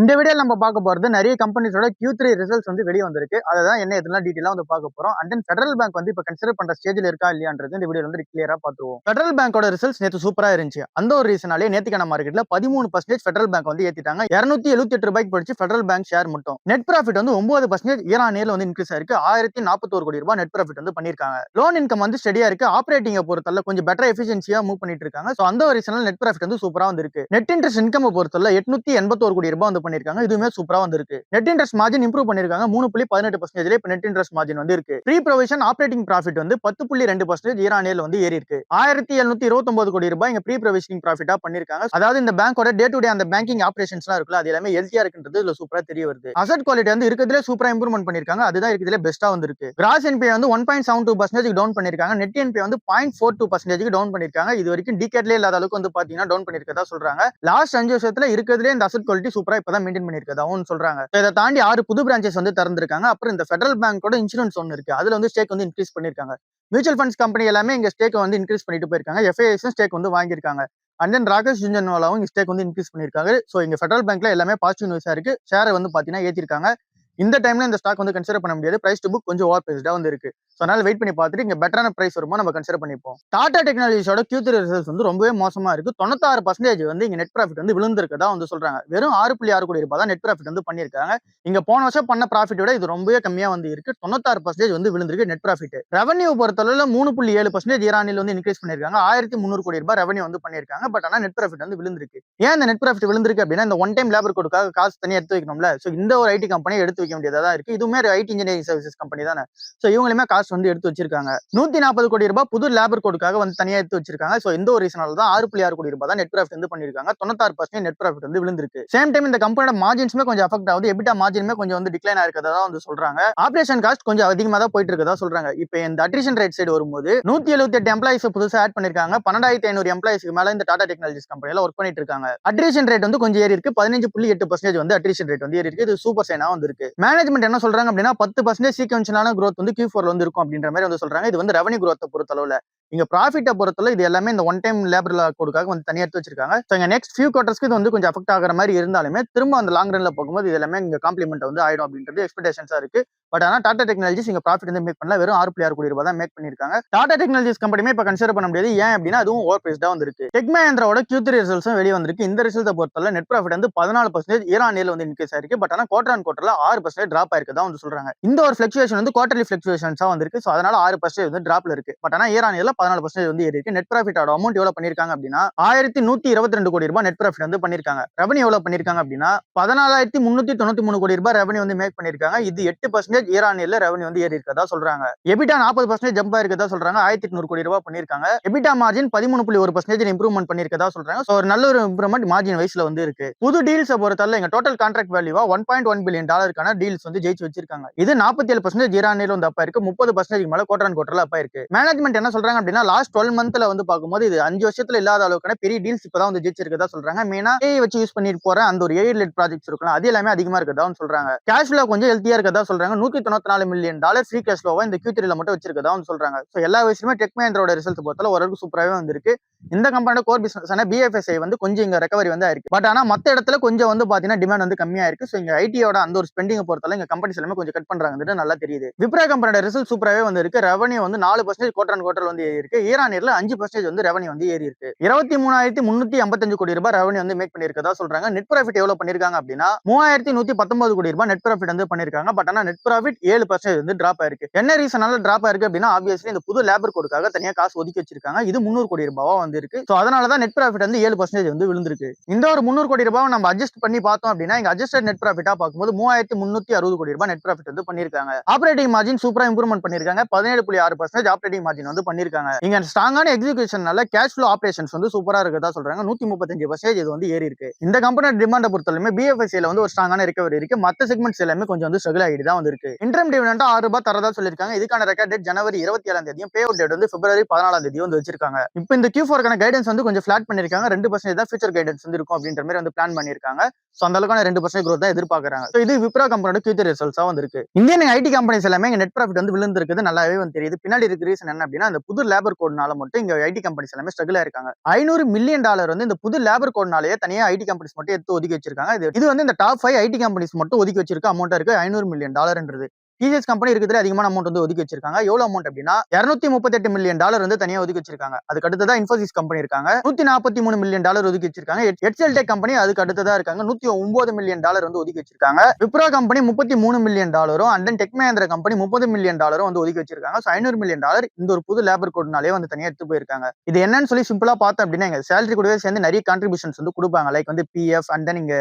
இந்த வீடியோல நம்ம பார்க்க போறது நிறைய கம்பெனிஸோட Q3 ரிசல்ட்ஸ் வந்து வெளிய வந்திருக்கு. அததான் என்ன இதெல்லாம் டீடைலா வந்து பார்க்க போறோம். அண்ட் தென் ஃபெடரல் பேங்க் வந்து இப்ப கன்சிடர் பண்ற ஸ்டேஜ்ல இருக்கா இல்லையான்றது இந்த வீடியோல வந்து கிளியரா பார்த்துருவோம். ஃபெடரல் பேங்கோட ரிசல்ட்ஸ் நேத்து சூப்பரா இருந்துச்சு. அந்த ஒரு ரீசனாலே நேத்திக்கான மார்க்கெட்ல 13% ஃபெடரல் பேங்க் வந்து ஏத்திட்டாங்க. ₹278 போயிடுச்சு ஃபெடரல் பேங்க் ஷேர் மட்டும். நெட் ப்ராஃபிட் வந்து 9% இயர் ஆன் இயர்ல வந்து இன்க்ரீஸ் ஆயிருக்கு. ₹1041 கோடி நெட் ப்ராஃபிட் வந்து பண்ணிருக்காங்க. லோன் இன்கம் வந்து ஸ்டெடியா இருக்கு. ஆப்பரேட்டிங்க பொறுத்தவரை கொஞ்சம் பெட்டர் எஃபிஷியன்சியா மூவ் பண்ணிட்டு இருக்காங்க. சோ அந்த ஒரு ரீசனால நெட் ப்ராஃபிட் வந்து சூப்பரா வந்திருக்கு. நெட் இன்ட்ரெஸ்ட் இன்கம் பொறுத்தவரை ₹881 கோடி வந்து பண்ணிருக்காங்க. இதுவுமே சூப்பரா வந்திருக்கு. நெட் இன்ட்ரெஸ்ட் மார்ஜின் இம்ப்ரூவ் பண்ணிருக்காங்க. 3.18% இப்ப நெட் இன்ட்ரெஸ்ட் மார்ஜின் வந்து இருக்கு. ப்ரீ ப்ரொவிஷன் ஆப்பரேட்டிங் ப்ராஃபிட் வந்து 10.2% இயர் ஆன் இயர்ல வந்து ஏறி இருக்கு. ₹1729 கோடி இங்க ப்ரீ ப்ரொவிஷனிங் ப்ராஃபிட்டா பண்ணிருக்காங்க. அதாவது இந்த பேங்கோட டே டு டே அந்த பேங்கிங் ஆபரேஷன்ஸ்லாம் இருக்குல, அது எல்லாமே ஹெல்த்தியா இருக்குன்றது இதுல சூப்பரா தெரிய வருது. அசெட் குவாலிட்டி வந்து இருக்கிறதுல சூப்பரா இம்ப்ரூவ்மென்ட் பண்ணிருக்காங்க. அதுதான் இருக்கிறதுல பெஸ்டா வந்திருக்கு. கிராஸ் என்பிஏ வந்து 1.72% டவுன் பண்ணிருக்காங்க. நெட் என்பிஏ வந்து 0.42% டவுன் பண்ணிருக்காங்க. இது வரைக்கும் டிகேட்ல இல்லாத அளவுக்கு வந்து பாத்தீங்கன்னா டவுன் பண்ணிருக்கதா சொல்றாங்க. லாஸ்ட் 5 வருஷத்துல இருக்கிறதுல இந்த அசெட் குவாலிட்டி சூப்பரா இப்பதான் மெயின்டைன் பண்ணிருக்கதாவும் சொல்றாங்க. இதை தாண்டி 6 புது பிரான்ச்சஸ் வந்து திறந்திருக்காங்க. அப்புறம் இந்த ஃபெடரல் பேங்கோட இன்சூரன்ஸ் ஒன்னு இருக்கு. அதுல வந்து ஸ்டேக் வந்து இன்க்ரீஸ் பண்ணிருக்காங்க. மியூச்சுவல் ஃபண்ட்ஸ் கம்பெனி எல்லாமே இங்க ஸ்டேக் வந்து இன்க்ரீஸ் பண்ணிட்டு போயிருக்காங்க. எஃப்ஐஎஸ் ஸ்டேக் வந்து வாங்கியிருக்காங்க. அண்ட் தென் ராகேஷ் ஜுன்ஜன்வாலாவும் ஸ்டேக் வந்து இன்க்ரீஸ் பண்ணிருக்காங்க. சோ இங்க ஃபெடரல் பேங்க்ல எல்லாமே பாசிட்டிவ் நியூஸா இருக்கு. ஷேர் வந்து பாத்தீங்கன்னா ஏத்திருக்காங்க. இந்த டைம்ல இந்த ஸ்டாக் வந்து கன்சிடர் பண்ண முடியாது. பிரைஸ் டு புக் கொஞ்சம் ஓவர் பிரைஸ்டா வந்து இருக்கு. சோ அதனால வெயிட் பண்ணி பார்த்துட்டு இங்க பெட்டரான பிரைஸ் வருமா நம்ம கன்சிடர் பண்ணிப்போம். டாடா டெக்னாலஜிஸோட Q3 ரிசல்ட்ஸ் வந்து ரொம்பவே மோசமா இருக்கு. 96% வந்து இங்க நெட் ப்ராஃபிட் வந்து விழுந்திருக்கதா வந்து சொல்றாங்க. வெறும் ₹6.6 கோடி தான் நெட் ப்ராஃபிட் வந்து பண்ணிருக்காங்க. இங்க போன வருஷம் பண்ண ப்ராஃபிட் விட இது ரொம்பவே கம்மியா வந்து இருக்கு. 96% வந்து விழுந்திருக்கு நெட் ப்ராஃபிட். ரெவன்யூ பொறுத்தளவுல 3.7% இயர் ஆன் இயர்ல வந்து இன்க்ரீஸ் பண்ணிருக்காங்க. ₹1300 கோடி ரெவன்யூ வந்து பண்ணிருக்காங்க. பட் ஆனா நெட் ப்ராஃபிட் வந்து விழுந்திருக்கு. ஏன் இந்த நெட் ப்ராஃபிட் விழுந்திருக்கு அப்படின்னா இந்த ஒன் டைம் லேபர் கோடுக்காக காசு தனியா எடுத்து வைக்கணும்ல. சோ இந்த ஒரு ஐடி கம்பெனியை எடுத்து வைக்க வேண்டியதா இருக்கு. இதுவுமே ஐடி இன்ஜினியரிங் சர்வீசஸ் கம்பெனி தானே. சோ இவங்களுமே காசு வந்து எடுத்து வச்சிருக்காங்க. ₹140 கோடி புது லேபர் கோடுக்காக வந்து தனியா எடுத்து வச்சிருக்காங்க. சோ இந்த ஒரு ரீசனால தான் ₹6.6 கோடி தான் நெட் ப்ராஃபிட் வந்து பண்ணிருக்காங்க. 96% நெட் ப்ராஃபிட் வந்து விழுந்திருக்கு. சேம் டைம் இந்த கம்பெனியோட மார்ஜின்ஸ்மே கொஞ்சம் அஃபெக்ட் ஆகுது. எபிட்டா மார்ஜினுமே கொஞ்சம் வந்து டிக்ளைன் ஆயிருக்கதா வந்து சொல்றாங்க. ஆபரேஷன் காஸ்ட் கொஞ்சம் அதிகமா தான் போயிட்டு இருக்கதா சொல்றாங்க. இப்போ இந்த அட்ரிஷன் ரேட் சைடு வரும்போது 178 எம்ப்ளாயிஸ் புதுசா ஆட் பண்ணிருக்காங்க. 12,500 எம்ப்ளாயிஸ்க்கு மேல இந்த டாடா டெக்னாலஜிஸ் கம்பெனில ஒர்க் பண்ணிட்டு இருக்காங்க. அட்ரிஷன் ரேட் வந்து கொஞ்சம் ஏறி இருக்கு. 15.8% வந்து அட்ரிஷன் ரேட் வந்து ஏறி இருக்கு. இது சூப்பர் சைனா வந்து இருக்கு. மேனேஜ்மெண்ட் என்ன சொல்றாங்க அப்படின்னா 10% சீக்வென்ஷியலான growth வந்து Q4 வந்து இருக்கும் அப்படின்ற மாதிரி வந்து சொல்றாங்க. இது வந்து ரெவன்யூ growth பொறுத்தளவுல. இங்க ப்ராஃபிட்ட பொறுத்தளவு இது எல்லாமே இந்த ஒன் டைம் லேபர் கோடுக்காக வந்து தனியா எடுத்து வச்சிருக்காங்க. சோ இங்க நெக்ஸ்ட் ஃபியூ குவார்ட்டர்ஸ்க்கு இது வந்து கொஞ்சம் அஃபெக்ட் ஆகிற மாதிரி இருந்தாலுமே திரும்ப அந்த லாங் ரன்ல போகும்போது இது எல்லாமே இங்க காம்ப்ளிமெண்ட் வந்து ஆயிடும் அப்படின்றது எக்ஸ்பெக்டேஷன்ஸா இருக்கு. பட் ஆனா டாடா டெக்னாலஜிஸ் இங்க ப்ராஃபிட் வந்து மேக் பண்ணல. வெறும் ₹6.6 கோடி தான் மேக் பண்ணிருக்காங்க. டாடா டெக்னாலஜிஸ் கம்பெனியுமே இப்ப கன்சிடர் பண்ண முடியாது. ஏன் அப்படின்னா அதுவும் ஓவர் பிரைஸ்டா வந்திருக்கு. டெக் மஹிந்திராவோட Q3 ரிசல்ட்ஸும் வெளிய வந்திருக்கு. இந்த ரிசல்ட்டை பொறுத்தவரை நெட் ப்ராஃபிட் வந்து 14% இயர் ஆன் இயர்ல வந்து இன்க்ரீஸ் ஆயிருக்கு. பட் ஆனா குவார்டர் ஆன் குவார்டர்ல 6% டிராப் ஆயிருக்கதா வந்து சொல்றாங்க. இந்த ஒரு ஃபிளக்சுவேஷன் வந்து குவார்டர்லி ஃபிளக்சுவேஷன்ஸா வந்திருக்கு. சோ அதனால 6% வந்து டிராப்ல இருக்கு. பட் ஆனா இயர் ஆன் இயர்ல 14% வந்து ஏறி இருக்கு. நெட் ப்ராஃபிட்டோட அமௌண்ட் எவ்வளவு பண்ணிருக்காங்க அப்படின்னா ₹1122 கோடி நெட் ப்ராஃபிட் வந்து பண்ணிருக்காங்க. ரெவன்யூ எவ்வளவு பண்ணிருக்காங்க அப்படின்னா ₹14,393 கோடி ரெவன்யூ வந்து மேக் பண்ணிருக்காங்க. இது 8% இயர் ஆன் இயர்ல ரெவன்யூ வந்து ஏறி இருக்கதா சொல்றாங்க. எபிட்டா 40% ஜம்ப் ஆயிருக்கதா சொல்றாங்க. ₹1,800 கோடி பண்ணிருக்காங்க. எபிட்டா மார்ஜின் 13.1% இம்ப்ரூவ்மெண்ட் பண்ணிருக்கதா சொல்றாங்க. சோ ஒரு நல்ல ஒரு இம்ப்ரூவ்மெண்ட் மார்ஜின் வைஸ்ல வந்து இருக்கு. புது டீல்ஸ் பொறுத்தவரை இங்க டோட்டல் கான்ட்ராக்ட் வேல்யூவா $1.1 பில்லியன் டீல்ஸ் வந்து ஜெயிச்சு வச்சிருக்காங்க. இது 47% இயர் ஆன் இயர்ல வந்து அப்பா இருக்கு. 30% மேல குவார்டர் ஆன் குவார்டர்ல அப்பா இருக்கு. மேனேஜ்மெண்ட் என்ன சொல்றாங்க அப்படின்னா லாஸ்ட் 12 மந்த்ல வந்து பாக்கும்போது இது 5 வருஷத்துல இல்லாத அளவுக்கான பெரிய டீல்ஸ் இப்பதான் வந்து ஜெயிச்சிருக்கதா சொல்றாங்க. மெயினா ஏஐ வச்சு யூஸ் பண்ணிட்டு போற அந்த ஒரு ஏஐ லெட் ப்ராஜெக்ட்ஸ் இருக்கலாம். அது எல்லாமே அதிகமா இருக்கதா சொல்றாங்க. கேஷ் ஃப்ளோ கொஞ்சம் ஹெல்த்தியா இருக்கதா சொல்றாங்க. $194 மில்லியன் ஃப்ரீ கேஷ் ஃப்ளோவா இந்த Q3 ல மட்டும் வச்சிருக்கதா சொல்றாங்க. சோ எல்லா விஷயமே டெக் மஹிந்திராவோட ரிசல்ட்ஸ் பொறுத்தவரை ஓரளவுக்கு சூப்பராவே வந்திருக்கு. இந்த கம்பெனியோட கோர் பிசினஸ் ஆன BFSI வந்து கொஞ்சம் இங்க ரெக்கவரி வந்து ஆயிருக்கு. பட் ஆனா மத்த இடத்துல கொஞ்சம் வந்து பாத்தீங்கன்னா டிமாண்ட் வந்து கம்மியா இருக்கு. சோ இங்க ஐடியோட அந்த ஒரு ஸ்பெண்டிங் பொறுத்தவரை இங்க கம்பெனிஸ் எல்லாமே கொஞ்சம் கட் பண்றாங்க நல்லா தெரியுது. விப்ரோ கம்பெனியோட ரிசல்ட் சூப்பராவே வந்து இருக்கு. ரெவன்யூ வந்து 4% குவார்டர் ஆன் குவார்டர் வந்து ஏறி இருக்கு. இயர் ஆன் இயர்ல 5% வந்து ரெவன்யூ வந்து ஏறி இருக்கு. ₹23,355 கோடி ரெவன்யூ வந்து மேக் பண்ணிருக்கதா சொல்றாங்க. நெட் ப்ராஃபிட் எவ்வளவு பண்ணிருக்காங்க அப்படின்னா ₹3,119 கோடி நெட் ப்ராஃபிட் வந்து பண்ணிருக்காங்க. பட் ஆனா நெட் ப்ராஃபிட் 7% வந்து டிராப் ஆயிருக்கு. என்ன ரீசனால டிராப் ஆயிருக்கு அப்படின்னா ஆப்வியஸ்லி இந்த புது லேபர் கோடுக்காக தனியா காசு ஒதுக்கி வச்சிருக்காங்க. இது ₹300 கோடி வந்து இருக்கு. சோ அதனாலதான் நெட் ப்ராஃபிட் வந்து 7% வந்து விழுந்திருக்கு. இந்த ஒரு ₹300 கோடி நம்ம அட்ஜஸ்ட் பண்ணி பார்த்தோம் அப்படின்னா இங்க அட்ஜஸ்டட் நெட் ப்ராஃபிட்டா பார்க்கும்போது ₹3,360 கோடி நெட் ப்ராஃபிட் வந்து பண்ணிருக்காங்க. ஆப்பரேட்டிங் மார்ஜின் சூப்பரா இம்ப்ரூவ்மெண்ட் பண்ணிருக்காங்க. 17.6% ஆப்பரேட்டிங் மார்ஜின் வந்து பண்ணிருக்காங்க. இங்க ஸ்ட்ராங்கான எக்ஸிகியூஷன்னால கேஷ் ஃப்ளோ ஆபரேஷன்ஸ் வந்து சூப்பரா இருக்கதா சொல்றாங்க. 135% இது வந்து ஏறி இருக்கு. இந்த கம்பெனி டிமாண்ட பொறுத்தவரையுமே BFSI ல வந்து ஒரு ஸ்ட்ராங்கான ரெக்கவரி இருக்கு. மத்த செக்மெண்ட்ஸ் எல்லாமே கொஞ்சம் வந்து ஸ்ட்ரகிள் ஆகிட்டு தான் வந்திருக்கு. இன்டர்ம் டிவிடெண்டா ₹6 தரதா சொல்லிருக்காங்க. இதுக்கான ரெக்கார்ட் டேட் ஜனவரி 27 பே அவுட் டேட் வந்து பிப்ரவரி 14 வந்து வச்சிருக்காங்க. இப்போ இந்த Q4 கான கைடன்ஸ் வந்து கொஞ்சம் ஃபிளாட் பண்ணிருக்காங்க. 2% தான் ஃபியூச்சர் கைடன்ஸ் வந்து இருக்கும் அப்படின்ற மாதிரி வந்து பிளான் பண்ணிருக்காங்க. சோ அந்த அளவுக்கான 2% growth தான் எதிர்பார்க்கறாங்க. சோ இது விப்ரோ கம்பெனியோட Q3 ரிசல்ட்ஸா வந்திருக்கு. இந்தியன் ஐடி கம்பெனிஸ் எல்லாமே இங்க நெட் ப்ராஃபிட் வந்து விழுந்திருக்குது நல்லாவே வந்து தெரியுது. பின்னாடி இருக்க ரீசன் என்ன அப்படின்னா அந்த புது லேபர் கோட்னால மட்டும் இங்க ஐடி கம்பெனிஸ் எல்லாமே ஸ்ட்ரகிள் ஆயிருக்காங்க. $500 மில்லியன் வந்து இந்த புது லேபர் கோட்னாலேயே தனியா ஐடி கம்பெனிஸ் மட்டும் எடுத்து ஒதுக்கி வச்சிருக்காங்க. இது வந்து இந்த டாப் 5 ஐடி கம்பெனிஸ் மட்டும் ஒதுக்கி வச்சிருக்க அமௌண்டா இருக்கு $500 மில்லியன். டிசிஎஸ் கம்பெனி இருக்கிறதுல அதிகமான அமௌண்ட் வந்து ஒதுக்கி வச்சிருக்காங்க. எவ்வளவு அமௌண்ட் அப்படின்னா $238 மில்லியன் வந்து தனியா ஒதுக்கி வச்சிருக்காங்க. அதுக்கு அடுத்ததா இன்ஃபோசிஸ் கம்பெனி இருக்காங்க. $143 மில்லியன் ஒதுக்கி வச்சிருக்காங்க. HCL Tech கம்பெனி அதுக்கு அடுத்ததா இருக்காங்க. $109 மில்லியன் வந்து ஒதுக்கி வச்சிருக்காங்க. Wipro company $33 million and then tech Mahindra company $30 million வந்து ஒதுக்கி வச்சிருக்காங்க. சோ $500 மில்லியன் இந்த ஒரு புது லேபர் கோட்னாலே வந்து தனியா எடுத்து போயிருக்காங்க. இது என்னன்னு சொல்லி சிம்பிளா பார்த்தோம் அப்படின்னா எங்க சேலரி கூடவே சேர்ந்து நிறைய கான்ட்ரிபியூஷன்ஸ் வந்து கொடுப்பாங்க. லைக் வந்து பிஎஃப் அண்ட் தென் இங்க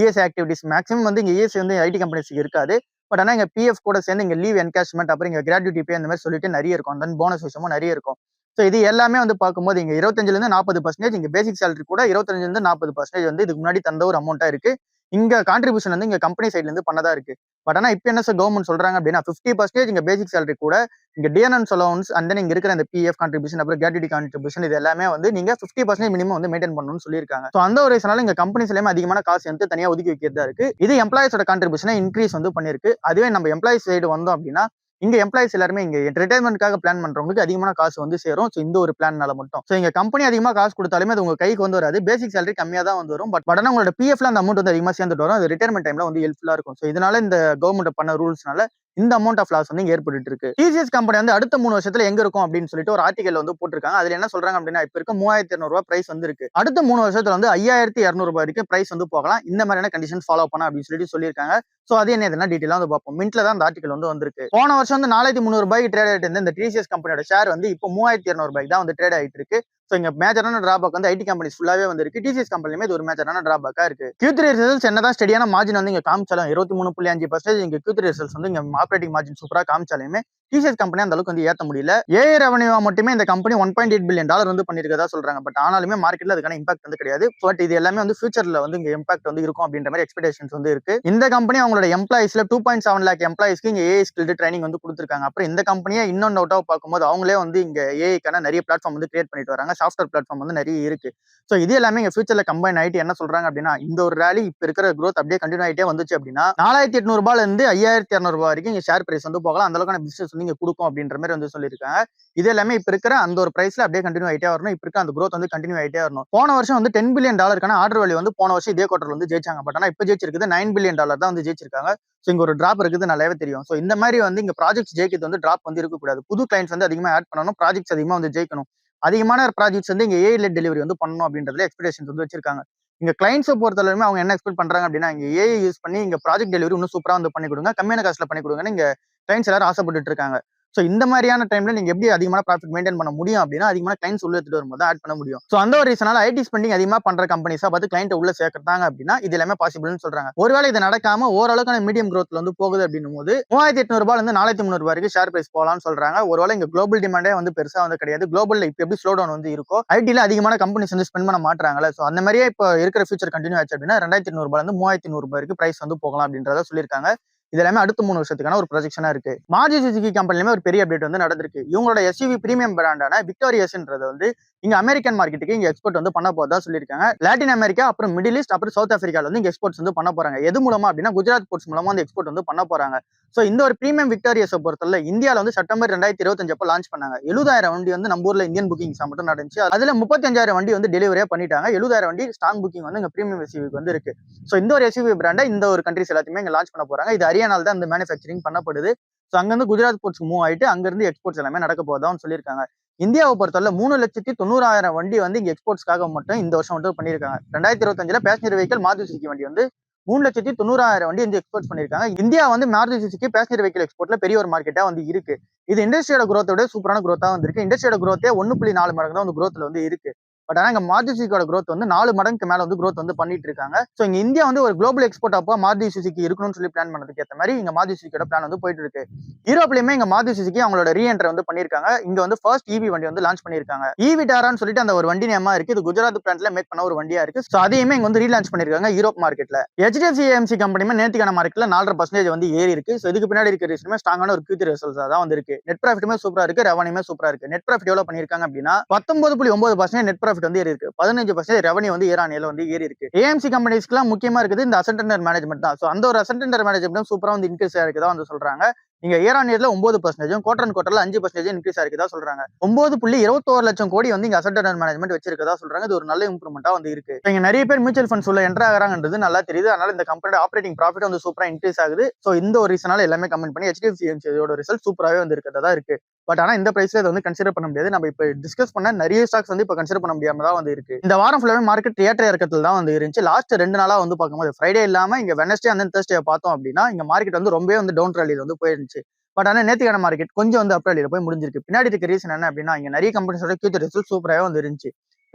இஎஸ் ஆக்டிவிட்டிஸ் மேக்ஸிமம் வந்து இங்க இஎஸ் வந்து ஐடி கம்பெனிஸ்க்கு இருக்காது. பட் ஆனா இங்க பிஎஃப் கூட சேர்ந்து இங்க லீவ் என்கேஷ்மெண்ட் அப்புறம் இங்க கிராஜுவிட்டி பே அந்த மாதிரி சொல்லிட்டு நிறைய இருக்கும். தென் போனஸ் விஷயமும் நிறைய இருக்கும். ஸோ இது எல்லாமே வந்து பார்க்கும்போது இங்க 25% 40% இங்க பேசிக் சேலரி கூட 25% 40% வந்து இதுக்கு முன்னாடி தந்த ஒரு அமௌண்டா இருக்கு. இங்க கான்ட்ரிபியூஷன் வந்து இங்க கம்பெனி சைட்ல இருந்து பண்ணதா இருக்கு. பட் ஆனா இப்ப என்ன சார் கவர்மெண்ட் சொல்றாங்க அப்படின்னா 50% இங்க பேசிக் சேலரி கூட இங்க டிஎன்என்ஸ் அலவன்ஸ் அண்ட் தென் இங்க இருக்கிற அந்த பிஎஃப் கான்ட்ரிபியூஷன் அப்புறம் கிராஜுவிட்டி கான்ட்ரிபியூஷன் இது எல்லாமே வந்து நீங்க 50% மினிமம் வந்து மெயின்டைன் பண்ணணும்னு சொல்லியிருக்காங்க. ஸோ அந்த ஒரு ரீசனால இங்க கம்பெனிஸ் எல்லாமே அதிகமான காசு வந்து தனியா ஒதுக்கி வைக்கிறதா இருக்கு. இது எம்ப்ளாயிஸோட கான்ட்ரிபியூஷனை இன்க்ரீஸ் வந்து பண்ணிருக்கு. அதுவே நம்ம எம்ப்ளாயிஸ் சைடு வந்தோம் அப்படின்னா இங்க எம்ப்ளாயிஸ் எல்லாருமே இங்க ரிட்டைர்மெண்ட்காக பிளான் பண்றவங்களுக்கு அதிகமான காசு வந்து சேரும். ஸோ இந்த ஒரு பிளான்னால மட்டும். ஸோ இங்க கம்பெனி அதிகமா காசு கொடுத்தாலுமே அது உங்க கைக்கு வந்து வராது. பேசிக் சேலரி கம்மியா தான் வந்து வரும். பட் ஆனா உங்களோட பிஎஃப்ல அந்த அமௌண்ட் வந்து அதிகமா சேர்ந்துட்டு வரும். அது ரிட்டைர்மெண்ட் டைம்ல வந்து ஹெல்ப்ஃபுல்லா இருக்கும். ஸோ இதனால இந்த கவர்மெண்ட் பண்ண ரூல்ஸ்னால இந்த அமௌண்ட் ஆஃப் லாஸ் வந்து ஏற்பட்டு இருக்கு. டிசிஎஸ் கம்பெனி வந்து அடுத்த 3 வருஷத்துல எங்க இருக்கும் அப்படின்னு சொல்லிட்டு ஒரு ஆர்டிகல் வந்து போட்டிருக்காங்க. அதுல என்ன சொல்றாங்க அப்படின்னா இப்ப இருக்க $3200 பிரைஸ் வந்து இருக்கு. அடுத்த 3 வருஷத்துல வந்து $5200 வரைக்கும் பிரைஸ் வந்து போகலாம். இந்த மாதிரியான கண்டிஷன் ஃபாலோ பண்ண அப்படின்னு சொல்லிட்டு சொல்லியிருக்காங்க. சோ அது என்ன எதுனா டீடைலா வந்து பார்ப்போம். மின்ட்ல தான் அந்த ஆர்டிகல் வந்து வந்திருக்கு. போன வருஷம் வந்து $4300 ட்ரேட் ஆயிட்டு இருந்த இந்த டிசிஎஸ் கம்பெனியோட ஷேர் வந்து இப்போ $3200 தான் வந்து ட்ரேட் ஆயிட்டு இருக்கு. சோ இங்க மேஜரான டிராபேக் வந்து ஐடி கம்பெனிஸ் ஃபுல்லாவே வந்திருக்கு. டிசிஎஸ் கம்பெனிலுமே இது ஒரு மேஜரான டிராபேக்கா இருக்கு. Q3 ரிசல்ட்ஸ் என்னதான் ஸ்டெடியான மார்ஜின் வந்து இங்க காமிச்சாலும் 23.5% இங்க Q3 ரிசல்ட்ஸ் வந்து இங்க ஆப்பரேட்டிங் மார்ஜின் சூப்பரா காமிச்சாலுமே டிசிஎஸ் கம்பெனி அந்த அளவுக்கு வந்து ஏத்த முடியல. ஏஐ ரெவன்யூவா மட்டுமே இந்த கம்பெனி $1.8 பில்லியன் வந்து பண்ணிருக்கதா சொல்றாங்க. பட் ஆனாலுமே மார்க்கெட்ல அதுக்கான இம்பாக்ட் வந்து கிடையாது. பட் இது எல்லாமே வந்து ஃபியூச்சர்ல வந்து இங்க இம்பாக்ட் வந்து இருக்கும் அப்படின்ற மாதிரி எக்ஸ்பெக்டேஷன்ஸ் வந்து இருக்கு. இந்த கம்பெனி அவங்களோட எம்ப்ளாயிஸ்ல 2.7 லேக் எம்ப்ளாயிஸ்க்கு இங்க ஏஐ ஸ்கில்டு ட்ரைனிங் வந்து கொடுத்துருக்காங்க. அப்புறம் இந்த கம்பெனியை இன்னொன்று அவுட்டாக பார்க்கும்போது அவங்களே வந்து இங்க ஏஐக்கான நிறைய பிளாட்ஃபார்ம் வந்து கிரியேட் பண்ணிட்டு வராங்க. சாஃப்ட்வேர் பிளாட்ஃபார்ம் வந்து நிறைய இருக்கு. ஸோ இது எல்லாமே இங்க ஃபியூச்சர்ல கம்பைன் ஆயிட்டு என்ன சொல்றாங்க அப்படின்னா இந்த ஒரு ரேலி இப்ப இருக்கிற growth அப்படியே கண்டினியூ ஆயிட்டே வந்துச்சு அப்படின்னா $4800 இருந்து $5200 வரைக்கும் இங்க ஷேர் பிரைஸ் வந்து போகலாம். அந்த அளவுக்கான பிசினஸ் வந்து இங்க கொடுக்கும் அப்படின்ற மாதிரி வந்து சொல்லியிருக்காங்க. இது எல்லாமே இப்ப இருக்கிற அந்த ஒரு பிரைஸ்ல அப்படியே கண்டினியூ ஆயிட்டே வரணும். இப்ப இருக்க அந்த growth வந்து கண்டினியூ ஆயிட்டே வரணும். போன வருஷம் வந்து $10 பில்லியன் ஆர்டர் வேல்யூ வந்து போன வருஷம் இதே குவார்டர்ல வந்து ஜெயிச்சாங்க. பட் ஆனா இப்ப ஜெயிச்சிருக்குது $9 பில்லியன் தான் வந்து ஜெயிச்சிருக்காங்க. ஸோ இங்க ஒரு டிராப் இருக்குது நல்லாவே தெரியும். ஸோ இந்த மாதிரி வந்து இங்க ப்ராஜெக்ட்ஸ் ஜெயிக்கிறது வந்து டிராப் வந்து இருக்கக்கூடாது. புது கிளைண்ட்ஸ் வந்து அதிகமா ஆட் பண்ணணும். ப்ராஜெக்ட்ஸ் அதிகமா வந்து ஜெயிக்கணும். அதிகமான ப்ராஜெக்ட்ஸ் வந்து இங்க ஏஐ லெட் டெலிவரி வந்து பண்ணணும் அப்படின்றதுல எக்ஸ்பெக்டேஷன்ஸ் வந்து வச்சிருக்காங்க. இங்க கிளைண்ட்ஸை பொறுத்தவரைக்கும் அவங்க என்ன எக்ஸ்பெக்ட் பண்றாங்க அப்படின்னா இங்க ஏஐ யூஸ் பண்ணி இங்க ப்ராஜெக்ட் டெலிவரி இன்னும் சூப்பரா வந்து பண்ணி கொடுங்க, கம்மியான காசுல பண்ணி கொடுங்கன்னு இங்க கிளைண்ட்ஸ் எல்லாரும் ஆசைப்பட்டு இருக்காங்க. ஸோ இந்த மாதிரியான டைம்ல நீங்க எப்படி அதிகமான ப்ராஃபிட் மெயின்டைன் பண்ண முடியும் அப்படின்னா அதிகமான கிளைண்ட்ஸ் உள்ள எடுத்துட்டு வரும்போது ஆட் பண்ண முடியும். ஸோ அந்த ஒரு ரீசனால ஐடி ஸ்பெண்டிங் அதிகமா பண்ற கம்பெனிஸா பார்த்து கிளைண்ட் உள்ள சேர்க்கறாங்க அப்படின்னா இது எல்லாமே பாசிபிள்னு சொல்றாங்க. ஒருவேளை இது நடக்காம ஓரளவுக்கான மீடியம் growthல வந்து போகுது அப்படின்னும் போது $3800 இருந்து $4300 வரைக்கும் ஷேர் பிரைஸ் போகலாம்னு சொல்றாங்க. ஒருவேளை இங்க குளோபல் டிமாண்டே வந்து பெருசா வந்து கிடையாது. குளோபல்ல இப்ப எப்படி ஸ்லோ டவுன் வந்து இருக்கோ ஐடில அதிகமான கம்பெனிஸ் வந்து ஸ்பெண்ட் பண்ண மாட்டாங்கல்ல. ஸோ அந்த மாதிரியே இப்போ இருக்கிற ஃபியூச்சர் கண்டினியூ ஆச்சு அப்படின்னா $2800 இருந்து $3100 வரைக்கும் பிரைஸ் வந்து போகலாம் அப்படின்றத சொல்லியிருக்காங்க. இது எல்லாமே அடுத்த 3 வருஷத்துக்கான ஒரு ப்ரொஜெக்ஷனா இருக்கு. மாருதி சுசுகி கம்பெனிலுமே ஒரு பெரிய அப்டேட் வந்து நடந்திருக்கு. இவங்களோட எஸ்யூவி பிரீமியம் பிராண்டான விக்டோரியஸ்ன்றது வந்து இங்க அமெரிக்கன் மார்க்கெட்டுக்கு இங்க எக்ஸ்போர்ட் வந்து பண்ண போறதா சொல்லியிருக்காங்க. லாட்டின் அமெரிக்கா அப்புறம் மிடில் ஈஸ்ட் அப்புறம் சவுத் ஆப்பிரிக்கால வந்து இங்க எக்ஸ்போர்ட்ஸ் வந்து பண்ண போறாங்க. எது மூலமா அப்படின்னா குஜராத் போர்ட்ஸ் மூலமா வந்து எக்ஸ்போர்ட் வந்து பண்ண போறாங்க. சோ இந்த ஒரு பிரீமியம் விக்டோரியஸை பொறுத்தவரை இந்தியால வந்து செப்டம்பர் 2025 அப்போ லான்ச் பண்ணாங்க. 70000 வண்டி வந்து நம்ம ஊர்ல இந்தியன் புக்கிங்ஸ் மட்டும் நடந்துச்சு. அதுல 35000 வண்டி வந்து டெலிவரியா பண்ணிட்டாங்க. 70000 வண்டி ஸ்டாங் புக்கிங் வந்து இங்க பிரீமியம் எஸ்யூவிக்கு வந்து இருக்கு. சோ இந்த ஒரு எஸ்யூவி பிராண்டை இந்த ஒரு கண்ட்ரிஸ் எல்லாத்தையுமே இங்க லான்ச் பண்ண போறாங்க. இது ஹரியானால தான் இந்த மேனுஃபேக்சரிங் பண்ணப்படுது. சோ அங்க இருந்து குஜராத் போர்ட்ஸ் மூவ் ஆயிட்டு அங்க இருந்து எக்ஸ்போர்ட்ஸ் எல்லாமே நடக்க போகுதான்னு சொல்லியிருக்காங்க. இந்தியாவை பொறுத்தவரை 3,90,000 வண்டி வந்து இங்க எக்ஸ்போர்ட்ஸ்க்காக மட்டும் இந்த வருஷம் மட்டும் பண்ணியிருக்காங்க. 2025 பேசஞ்சர் வெஹிக்கல் மாருதி சுசுகி வண்டி வந்து 3,90,000 வண்டி வந்து எக்ஸ்போர்ட் பண்ணிருக்காங்க. இந்தியா வந்து மாருதி சுசுகி பேசஞ்சர் வெஹிக்கல் எக்ஸ்போர்ட்ல பெரிய ஒரு மார்க்கெட்டா வந்து இருக்கு. இது இண்டஸ்ட்ரியோட growth-ஓட சூப்பரான growth-ஆ வந்து இருக்கு. இண்டஸ்ட்ரியோட growth-ஏ 1.4 மடங்கு தான் வந்து growth-ல வந்து இருக்கு. பட் ஆனா இங்க மாருதி சுசுகியோட growth வந்து 4 மடங்குக்கு மேல வந்து growth வந்து பண்ணிட்டு இருக்காங்க. சோ இங்க இந்தியா வந்து ஒரு குளோபல் எக்ஸ்போர்ட் அப்போ மாருதி சுசுகி இருக்கணும்னு சொல்லி பிளான் பண்ணதுக்கு ஏற்ற மாதிரி இங்க மாருதி சுசுகியோட பிளான் வந்து போயிட்டு இருக்கு. யூரோப்லயுமே இங்க மாருதி சுசுகி அவங்களோட ரீஎன்ட்ரி வந்து பண்ணிருக்காங்க. இங்க வந்து ஃபர்ஸ்ட் ஈவி வண்டி வந்து லான்ச் பண்ணிருக்காங்க. ஈவி டாரான்னு சொல்லிட்டு அந்த ஒரு வண்டி நேமா இருக்கு. இது குஜராத் பிளான்ட்ல மேக் பண்ண ஒரு வண்டியா இருக்கு. சோ அதையுமே இங்க வந்து ரீலான்ச் பண்ணிருக்காங்க யூரோப் மார்க்கெட்ல. HDFC AMC கம்பெனியுமே நேத்திக்கான மார்க்கெட்ல 4.5% வந்து ஏறி இருக்கு. சோ இதுக்கு பின்னாடி இருக்க ரீசனுமே ஸ்ட்ராங்கான ஒரு Q3 ரிசல்ட்ஸா தான் வந்து இருக்கு. நெட் ப்ராஃபிட்டுமே சூப்பரா இருக்கு, ரெவன்யூமே சூப்பரா இருக்கு. நெட் ப்ராஃபிட் எவ்வளவு பண்ணிருக்காங்க அப்படின்னா 19.9% நெட் ப்ராஃபிட் ப்ராஃபிட் வந்து ஏறி இருக்கு. 15% ரெவன்யூ வந்து இயர் ஆன் இயர்ல வந்து ஏறி இருக்கு. ஏஎம்சி கம்பெனிஸ்க்குலாம் முக்கியமா இருக்குது இந்த அசெட் அண்டர் மேனேஜ்மெண்ட் தான். ஸோ அந்த ஒரு அசெட் அண்டர் மேனேஜ்மெண்ட் சூப்பரா வந்து இன்க்ரீஸ் ஆயிருக்குதா வந்து சொல்றாங்க. இங்க இயர் ஆன் இயர்ல 9%, குவார்டர் அண்ட் குவார்டர்ல 5% இன்க்ரீஸ் ஆயிருக்குதா சொல்றாங்க. 9.21 லட்சம் கோடி வந்து இங்க அசெட் அண்டர் மேனேஜ்மெண்ட் வச்சிருக்கதா சொல்றாங்க. இது ஒரு நல்ல இம்ப்ரூவ்மெண்டா வந்து இருக்கு. இங்க நிறைய பேர் மியூச்சுவல் ஃபண்ட்ஸ் உள்ள என்டர் ஆகிறாங்கன்றது நல்லா தெரியுது. அதனால இந்த கம்பெனியோட ஆப்பரேட்டிங் ப்ராஃபிட் வந்து சூப்பரா இன்க்ரீஸ் ஆகுது. ஸோ இந்த ஒரு ரீசனால எல்லாமே கமெண்ட் பண்ணி HDFC AMCயோட ரிசல்ட் சூப்பராகவே வந்து இருக்கிறதா இருக்கு. பட் ஆனா இந்த பிரைஸ்ல இதை வந்து கன்சிடர் பண்ண முடியாது. நம்ம இப்ப டிஸ்கஸ் பண்ண நிறைய ஸ்டாக்ஸ் வந்து இப்ப கன்சிடர் பண்ண முடியாம தான் வந்து இருக்கு. இந்த வாரம் ஃபுல்லாவே மார்க்கெட் ஏற்ற இறக்கத்துல தான் வந்து இருந்துச்சு. லாஸ்ட் 2 நாளா வந்து பார்க்கும்போது ஃப்ரைடே இல்லாம இங்க வெனஸ்டே அண்ட் தேர்ஸ்டே பார்த்தோம் அப்படின்னா இங்க மார்க்கெட் வந்து ரொம்பவே வந்து டவுன் ரேலியில வந்து போயிருந்துச்சு. பட் ஆனா நேத்திக்கான மார்க்கெட் கொஞ்சம் வந்து அப் ரேலியில போய் முடிஞ்சிருக்கு. பின்னாடி இருக்க ரீசன் என்ன அப்படின்னா இங்க நிறைய கம்பெனிஸோட Q3 ரிசல்ட் சூப்பராகவே வந்து இருந்துச்சு.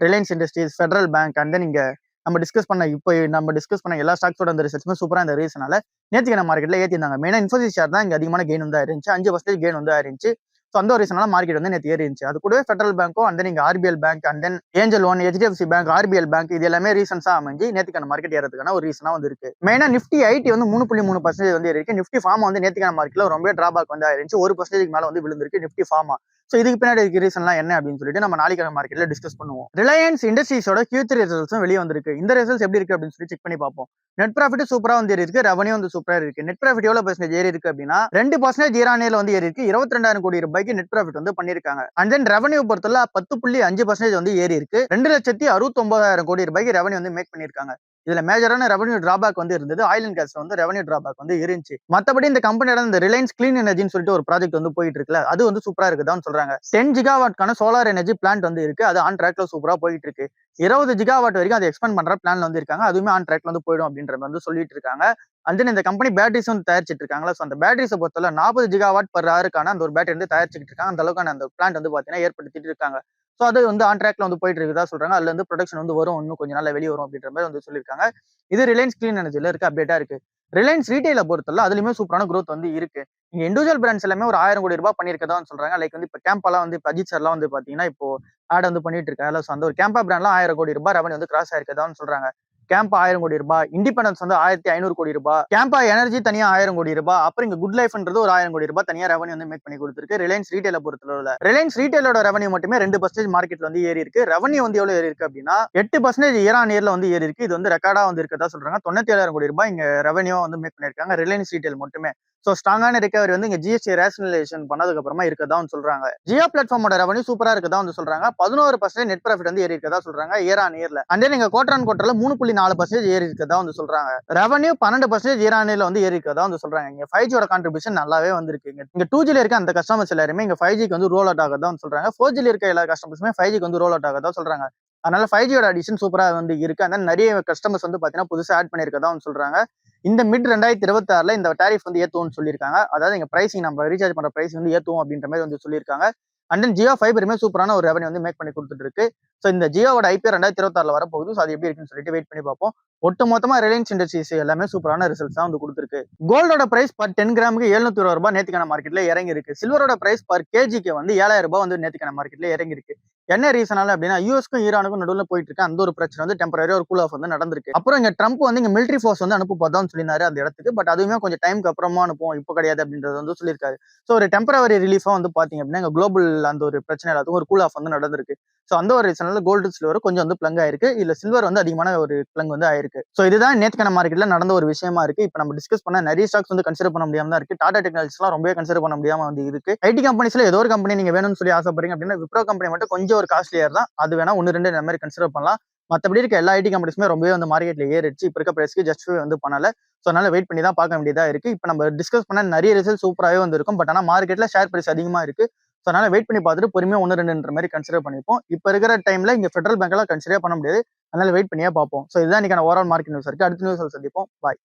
Reliance industries, federal bank and then இங்க நம்ம டிஸ்கஸ் பண்ண எல்லா ஸ்டாக்ஸோட அந்த ரிசல்ட்ஸுமே சூப்பரா இந்த ரீசனால நேத்திக்கான மார்க்கெட்ல ஏத்திருந்தாங்க. மெயினா இன்ஃபோசிஸ் ஷேர் தான் இங்க அதிகமான கெயின் வந்து ஆயிருந்துச்சு. 5% கெயின் வந்து ஆயிருந்துச்சு. ஸோ அந்த ஒரு ரீசனால மார்க்கெட் வந்து நேற்று ஏறி இருந்துச்சு. அது கூடவே ஃபெடரல் பேங்க்கும் அண்ட் தென் இங்க RBL bank and then angel one, HDFC bank, RBL bank இது எல்லாமே ரீசன்ஸா அமைஞ்சு நேற்றுக்கான மார்க்கெட் ஏறதுக்கான ஒரு ரீசனா வந்து இருக்கு. மெயினா நிஃப்டி ஐடி வந்து 3.3% வந்து இருக்கு. நிஃப்டி ஃபார்மா வந்து நேற்றுக்கான மார்க்கெட்ல ரொம்ப டிராபேக் வந்து ஆயிருந்துச்சு. 1% மேல வந்து விழுந்திருக்கு நிஃப்டி ஃபார்மா. ஸோ இதுக்கு பின்னாடி இருக்க ரீசன்லாம் என்ன அப்படின்னு சொல்லிட்டு நம்ம நாளைக்கான மார்க்கெட்ல டிஸ்கஸ் பண்ணுவோம். ரிலையன்ஸ் இண்டஸ்ட்ரீஸோட Q3 ரிசல்ட்ஸும் வெளியே வந்திருக்கு. இந்த ரிசல்ட்ஸ் எப்படி இருக்கு அப்படின்னு சொல்லி செக் பண்ணி பார்ப்போம். நெட் ப்ராஃபிட் சூப்பரா வந்து ஏறி இருக்கு. ரெவன்யூ வந்து சூப்பரா இருக்கு. நெட் ப்ராஃபிட் எவ்வளவு பர்சன்டேஜ் ஏறி இருக்கு அப்படின்னா 2% இயர் ஆன் இயர்ல வந்து ஏறி இருக்கு. 22,000 கோடி ரூபாய்க்கு நெட் ப்ராஃபிட் வந்து பண்ணிருக்காங்க. அண்ட் தென் ரெவன்யூ பொறுத்தல 10.5% வந்து ஏறி இருக்கு. 2,69,000 கோடி ரூபாய்க்கு ரெவன்யூ வந்து மேக் பண்ணிருக்காங்க. இதுல மேஜரான ரெவன்யூ டிராபேக் வந்து இருந்தது. ஆயில் அண்ட் கேஸ்ல வந்து ரெவன்யூ டிராபேக் வந்து இருந்துச்சு. மத்தபடி இந்த கம்பெனியோட இந்த ரிலையன்ஸ் கிளீன் எனர்ஜின்னு சொல்லிட்டு ஒரு ப்ராஜெக்ட் வந்து போயிட்டு இருக்குல்ல, அது வந்து சூப்பரா இருக்குதான்னு சொல்றாங்க. 10 ஜிகாவாட்கான சோலார் எனர்ஜி பிளான்ட் வந்து இருக்கு. அது ஆன் ட்ராக்ல சூப்பரா போயிட்டு இருக்கு. 20 ஜிகாவாட் வரைக்கும் அதை எக்ஸ்பேண்ட் பண்ற பிளான்ல வந்து இருக்காங்க. அதுவுமே ஆன் ட்ராக்ல வந்து போயிடும் அப்படின்ற வந்து சொல்லிட்டு இருக்காங்க. அண்ட் தென் இந்த கம்பெனி பேட்டரிஸ் வந்து தயாரிச்சிட்டு இருக்காங்களா, ஸோ அந்த பேட்டரிஸை பொறுத்தவரை 40 ஜிகாவாட் பர் ஹவருக்கான அந்த ஒரு பேட்டரி வந்து தயாரிச்சுட்டு இருக்காங்க. அந்த அளவுக்கான அந்த பிளான்ட் வந்து பாத்தீங்கன்னா ஏற்படுத்திட்டு இருக்காங்க. ஸோ அது வந்து ஆன் ட்ராக்ல வந்து போயிட்டு இருக்குதா சொல்றாங்க. அதுல இருந்து ப்ரொடக்ஷன் வந்து வரும், இன்னும் கொஞ்சம் நாள்ல வெளியே வரும் அப்படின்ற மாதிரி வந்து சொல்லியிருக்காங்க. இது ரிலையன்ஸ் கிளீன் எனர்ஜில இருக்க அப்டேட்டா இருக்கு. ரிலையன்ஸ் ரீட்டைல பொறுத்தல அதுலயுமே சூப்பரான growth வந்து இருக்கு. இங்க இண்டிவிஜுவல் பிராண்ட்ஸ் எல்லாமே ஒரு 1000 கோடி ரூபாய் பண்ணிருக்கதா சொல்றாங்க. லைக் வந்து இப்ப கேம்பாலாம் வந்து இப்ப அஜித் சார்லாம் வந்து பாத்தீங்கன்னா இப்போ ஆட் வந்து பண்ணிட்டு இருக்காங்க. ஸோ அந்த ஒரு கேம்பா பிராண்ட்லாம் 1000 கோடி ரூபாய் ரெவன்யூ வந்து கிராஸ் ஆயிருக்கதான்னு சொல்றாங்க. கேம்பா 1000 கோடி ரூபாய், இண்டிபெண்டன்ஸ் வந்து 1500 கோடி ரூபாய், கேம்பா எனர்ஜி தனியா 1000 கோடி ரூபாய், அப்புறம் இங்க குட் லைஃப்ன்றது ஒரு 1000 கோடி ரூபாய் தனியா ரெவன்யூ வந்து மேக் பண்ணி கொடுத்துருக்கு ரிலையன்ஸ் ரீட்டைல பொறுத்தளவுல. ரிலையன்ஸ் ரீட்டைலோட ரெவன்யூ மட்டுமே 2% மார்க்கெட்ல வந்து ஏறி இருக்கு. ரெவன்யூ வந்து எவ்வளவு ஏறி இருக்கு அப்படின்னா 8% இயர் ஆன் இயர்ல வந்து ஏறி இருக்கு. இது வந்து ரெக்கார்டா வந்து இருக்கதா சொல்றாங்க. 97,000 கோடி ரூபாய் இங்க ரெவன்யூ வந்து மேக் பண்ணிருக்காங்க ரிலையன்ஸ் ரீட்டைல் மட்டுமே. ஸோ ஸ்ட்ராங்கான ரிகவரி வந்து இங்க GST ரேஷனலைசேஷன் பண்ணதுக்கு அப்புறமா இருக்கதா சொல்றாங்க. ஜியோ பிளாட்ஃபார்மோட ரெவன்யூ சூப்பரா இருக்கதா வந்து சொல்றாங்க. 11% நெட் ப்ராஃபிட் வந்து ஏறி இருக்கதா சொல்றாங்க இயர் ஆன் இயர்ல. அண்ட் நீங்க குவார்டர் ஆன் குவார்டர்ல 3.4% ஏறி இருக்கதா வந்து சொல்றாங்க. ரெவன்யூ 12% இயர் ஆன் இயர்ல வந்து ஏறி இருக்கதா வந்து சொல்றாங்க. இங்க 5Gயோட கான்ட்ரிபியூஷன் நல்லாவே வந்திருக்கு. இங்க 2Gல இருக்க அந்த கஸ்டமர்ஸ் எல்லாருமே இங்க 5Gக்கு வந்து ரோல் அவுட் ஆகதா சொல்றாங்க. 4Gல இருக்க எல்லா கஸ்டமர்ஸுமே 5Gக்கு வந்து ரோல் அவுட் ஆகதா சொல்றாங்க. அதனால 5Gயோட அடிஷன் சூப்பரா வந்து இருக்கு. அதனால நிறைய கஸ்டமர்ஸ் வந்து பாத்தீங்கன்னா புதுசா ஆட் பண்ணிருக்கதா சொல்றாங்க. இந்த மிட் 2026ல இந்த டாரிஃப் வந்து ஏத்துவோம்னு சொல்லியிருக்காங்க. அதாவது எங்க பிரைசிங் நம்ம ரீசார்ஜ் பண்ற பிரைஸ் வந்து ஏத்துவோம் அப்படின்ற மாதிரி வந்து சொல்லியிருக்காங்க. அண்ட் தென் ஜியோ ஃபைபருமே சூப்பரான ஒரு ரெவன்யூ வந்து மேக் பண்ணி கொடுத்துட்டு இருக்கு. ஸோ இந்த ஜியோவோட IPO 2026ல வரப்போகுது. ஸோ அது எப்படி இருக்குன்னு சொல்லிட்டு வெயிட் பண்ணி பார்ப்போம். ஒட்டு மொத்தமா ரிலையன்ஸ் இண்டஸ்ட்ரீஸ் எல்லாமே சூப்பரான ரிசல்ட்ஸ் தான் வந்து கொடுத்துருக்கு. கோல்டோட பிரைஸ் பர் 10 கிராமுக்கு 720 ரூபாய் நேத்திக்கான மார்க்கெட்ல இறங்கி இருக்கு. சில்வரோட பிரைஸ் பர் கேஜிக்கு வந்து 7000 ரூபாய் வந்து நேத்திக்கான மார்க்கெட்ல இறங்கி இருக்கு. என்ன ரீசனால அப்படின்னா யூஎஸ்க்கும் ஈரானுக்கும் நடுவில் போயிட்டு இருக்கு அந்த ஒரு பிரச்சனை வந்து டெம்பரரியா ஒரு கூல் ஆஃப் வந்து நடந்திருக்கு. அப்புறம் இங்க ட்ரம்ப் வந்து இங்க மிலிட்டரி ஃபோர்ஸ் வந்து அனுப்ப போதான்னு சொல்லினாரு அந்த இடத்துக்கு. பட் அதுவுமே கொஞ்சம் டைமுக்கு அப்புறமா அனுப்புவோம், இப்போ கிடையாது அப்படின்றது வந்து சொல்லியிருக்காரு. ஸோ ஒரு டெம்பரவரி ரிலீஃபா வந்து பாத்தீங்க அப்படின்னா இங்க குளோபல் அந்த ஒரு பிரச்சனை எல்லாத்துக்கும் ஒரு கூல் ஆஃப் வந்து நடந்திருக்கு. ஸோ அந்த ஒரு ரீசனால கோல்டு சில்வர் கொஞ்சம் வந்து பிளங் ஆயிருக்கு. இல்ல சில்வர் வந்து அதிகமான ஒரு பிளங் வந்து ஆயிருக்கு. ஸோ இதுதான் நேத்துக்கான மார்க்கெட்ல நடந்த ஒரு விஷயமா இருக்கு. இப்போ நம்ம டிஸ்கஸ் பண்ண நிறைய ஸ்டாக்ஸ் வந்து கன்சிடர் பண்ண முடியாம தான் இருக்கு. டாடா டெக்னாலஜிஸ்லாம் ரொம்ப கன்சிடர் பண்ண முடியாம வந்து இருக்கு. ஐடி கம்பெனிஸ்ல ஏதோ ஒரு கம்பெனி நீங்க வேணும்னு சொல்லி ஆசைப்படுறீங்க அப்படின்னா விப்ரோ கம்பெனி மட்டும் கொஞ்சம் ஒரு காஸ்ட்லியர் தான். அது வேணா 1-2 இந்த மாதிரி கன்சிடர் பண்ணலாம். மற்றபடி இருக்க எல்லா ஐடி கம்பெனிஸுமே ரொம்பவே வந்து மார்க்கெட்ல ஏறிடுச்சு. இப்போ இருக்க பிரைஸ்க்கு ஜஸ்டிஃபை வந்து பண்ணல. ஸோ அதனால வெயிட் பண்ணி தான் பார்க்க வேண்டியதா இருக்கு. இப்போ நம்ம டிஸ்கஸ் பண்ண நிறைய ரிசல்ட் சூப்பராகவே வந்து இருக்கும். பட் ஆனால் மார்க்கெட்ல ஷேர் பிரைஸ் அதிகமா இருக்கு. ஸோ அதனால வெயிட் பண்ணி பார்த்துட்டு பொறுமையா 1-2ன்ற மாதிரி கன்சிடர் பண்ணிப்போம். இப்போ இருக்கிற டைம்ல இங்க ஃபெடரல் பேங்க் எல்லாம் கன்சிடர் பண்ண முடியாது. அதனால வெயிட் பண்ணியே பார்ப்போம். ஸோ இதுதான் இன்னைக்கான ஓவரால் மார்க்கெட் நியூஸ் இருக்கு. அடுத்த நியூஸ் சந்திப்போம். பாய்.